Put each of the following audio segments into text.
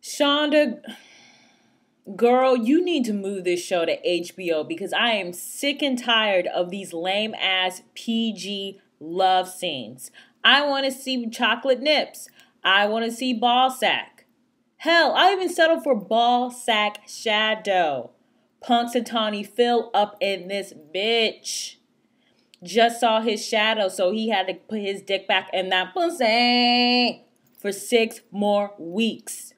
Shonda, girl, you need to move this show to HBO because I am sick and tired of these lame ass PG love scenes. I want to see chocolate nips. I want to see ball sack. Hell, I even settled for ball sack shadow. Punxsutawney Phil up in this bitch. Just saw his shadow, so he had to put his dick back in that pussy for 6 more weeks.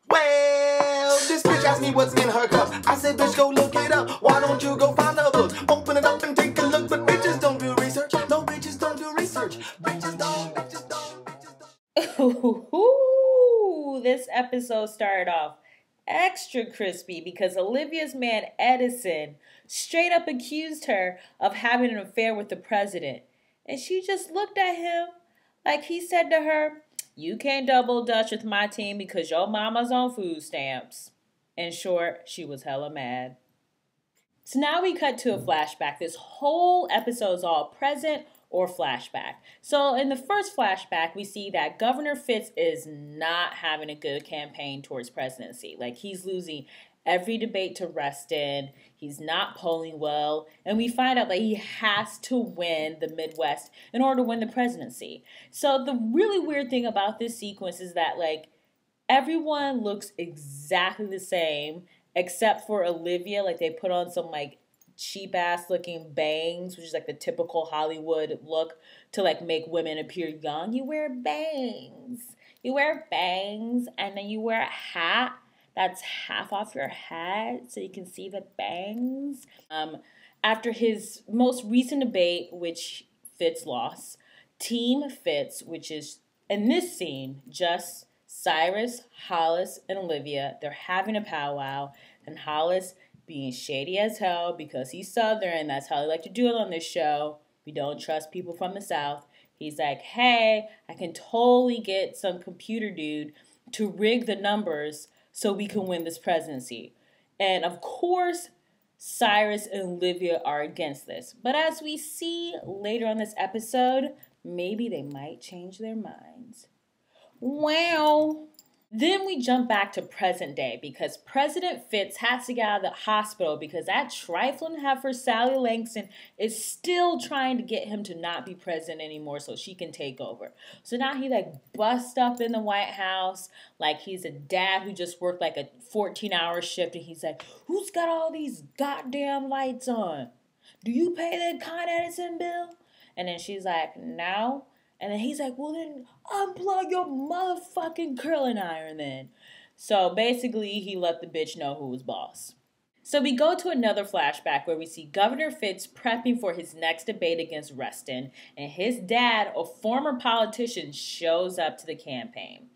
Well, this bitch asked me what's in her cup. I said, bitch, go look it up. Why don't you go find a book? Open it up and take a look. But bitches don't do research. No, bitches don't do research. Bitches don't, bitches don't, bitches don't. Ooh, this episode started off extra crispy because Olivia's man Edison straight up accused her of having an affair with the president. And she just looked at him like he said to her, "You can't double dutch with my team because your mama's on food stamps." In short, she was hella mad. So now we cut to a flashback. This whole episode is all present or flashback. So in the first flashback, we see that Governor Fitz is not having a good campaign towards presidency. Like, he's losing every debate to Reston. He's not polling well. And we find out that he has to win the Midwest in order to win the presidency. So the really weird thing about this sequence is that, like, everyone looks exactly the same except for Olivia. Like, they put on some, like, cheap-ass looking bangs, which is, like, the typical Hollywood look to, like, make women appear young. You wear bangs. You wear bangs, and then you wear a hat that's half off your head so you can see the bangs. After his most recent debate, which Fitz lost, Team Fitz, which is, in this scene, just Cyrus, Hollis, and Olivia, they're having a powwow, and Hollis being shady as hell because he's Southern. That's how they like to do it on this show. We don't trust people from the South. He's like, hey, I can totally get some computer dude to rig the numbers so we can win this presidency. And of course, Cyrus and Olivia are against this. But as we see later on this episode, maybe they might change their minds. Well, then we jump back to present day because President Fitz has to get out of the hospital because that trifling heifer Sally Langston is still trying to get him to not be president anymore so she can take over. So now he like busts up in the White House like he's a dad who just worked like a 14-hour shift, and he's like, who's got all these goddamn lights on? Do you pay the Con Edison bill? And then she's like, no. And then he's like, well, then unplug your motherfucking curling iron then. So basically, he let the bitch know who was boss. So we go to another flashback where we see Governor Fitz prepping for his next debate against Reston. And his dad, a former politician, shows up to the campaign.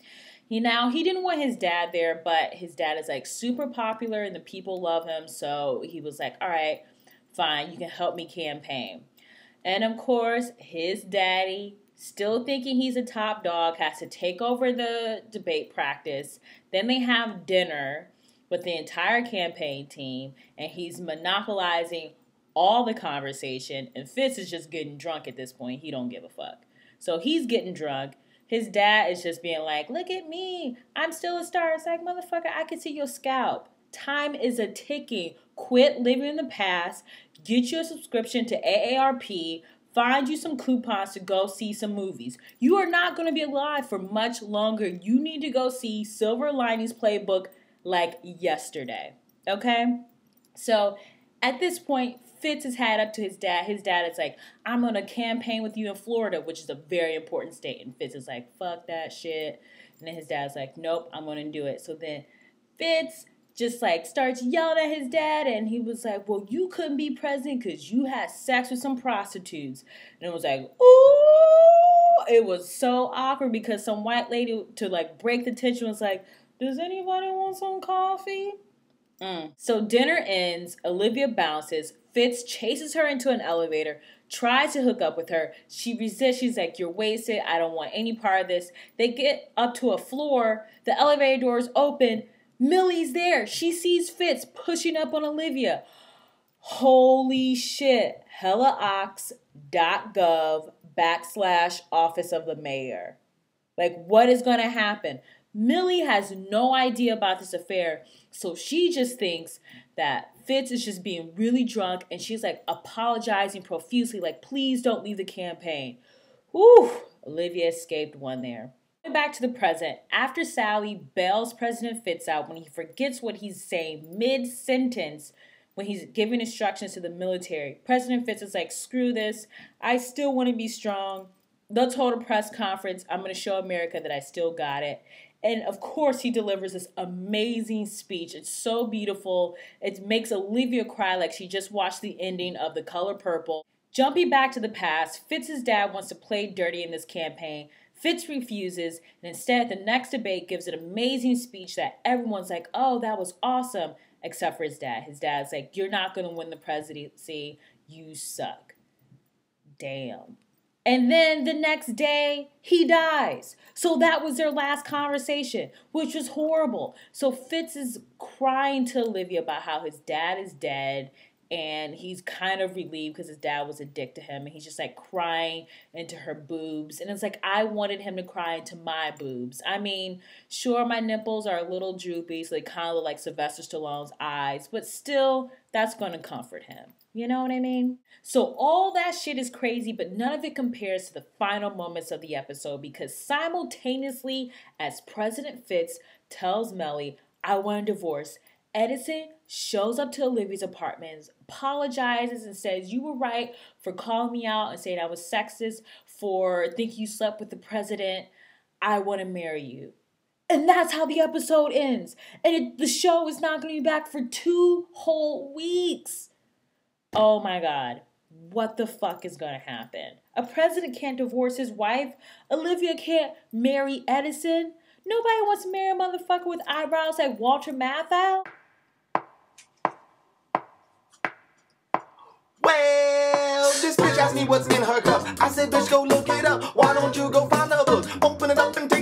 He didn't want his dad there, but his dad is like super popular and the people love him. So he was like, all right, fine, you can help me campaign. And of course, his daddy, still thinking he's a top dog, has to take over the debate practice. Then they have dinner with the entire campaign team, and he's monopolizing all the conversation, and Fitz is just getting drunk at this point. He don't give a fuck. So he's getting drunk. His dad is just being like, look at me. I'm still a star. It's like, motherfucker, I can see your scalp. Time is a ticking. Quit living in the past. Get you a subscription to AARP. Find you some coupons to go see some movies. You are not going to be alive for much longer. You need to go see Silver Linings Playbook like yesterday. Okay? So at this point, Fitz has had up to his dad. His dad is like, I'm going to campaign with you in Florida, which is a very important state. And Fitz is like, fuck that shit. And then his dad's like, nope, I'm going to do it. So then Fitz just like starts yelling at his dad, and he was like, well, you couldn't be president because you had sex with some prostitutes. And it was like, ooh, it was so awkward because some white lady, to like break the tension, was like, does anybody want some coffee? So dinner ends, Olivia bounces, Fitz chases her into an elevator, tries to hook up with her. She resists. She's like, you're wasted. I don't want any part of this. They get up to a floor. The elevator doors open. Millie's there. She sees Fitz pushing up on Olivia. Holy shit. HellaOx.gov /Office of the Mayor. Like, what is going to happen? Millie has no idea about this affair, so she just thinks that Fitz is just being really drunk, and she's like apologizing profusely, like, please don't leave the campaign. Whew, Olivia escaped one there. Going back to the present, after Sally bails President Fitz out when he forgets what he's saying mid-sentence when he's giving instructions to the military, President Fitz is like, screw this, I still want to be strong. Let's hold a press conference. I'm going to show America that I still got it. And of course, he delivers this amazing speech. It's so beautiful. It makes Olivia cry like she just watched the ending of The Color Purple. Jumping back to the past, Fitz's dad wants to play dirty in this campaign. Fitz refuses, and instead, the next debate gives an amazing speech that everyone's like, oh, that was awesome, except for his dad. His dad's like, you're not going to win the presidency. You suck. Damn. And then the next day, he dies. So that was their last conversation, which was horrible. So Fitz is crying to Olivia about how his dad is dead, and he's kind of relieved because his dad was a dick to him, and he's just like crying into her boobs. And it's like, I wanted him to cry into my boobs. I mean, sure, my nipples are a little droopy, so they kind of look like Sylvester Stallone's eyes, but still, that's going to comfort him. You know what I mean? So all that shit is crazy, but none of it compares to the final moments of the episode, because simultaneously as President Fitz tells Mellie, I want a divorce, Edison shows up to Olivia's apartment, apologizes and says, you were right for calling me out and saying I was sexist, for thinking you slept with the president. I want to marry you. And that's how the episode ends. And the show is not going to be back for 2 whole weeks. Oh my God. What the fuck is going to happen? A president can't divorce his wife. Olivia can't marry Edison. Nobody wants to marry a motherfucker with eyebrows like Walter Matthau. Well, this bitch asked me what's in her cup. I said, bitch, go look it up. Why don't you go find the book? Open it up and take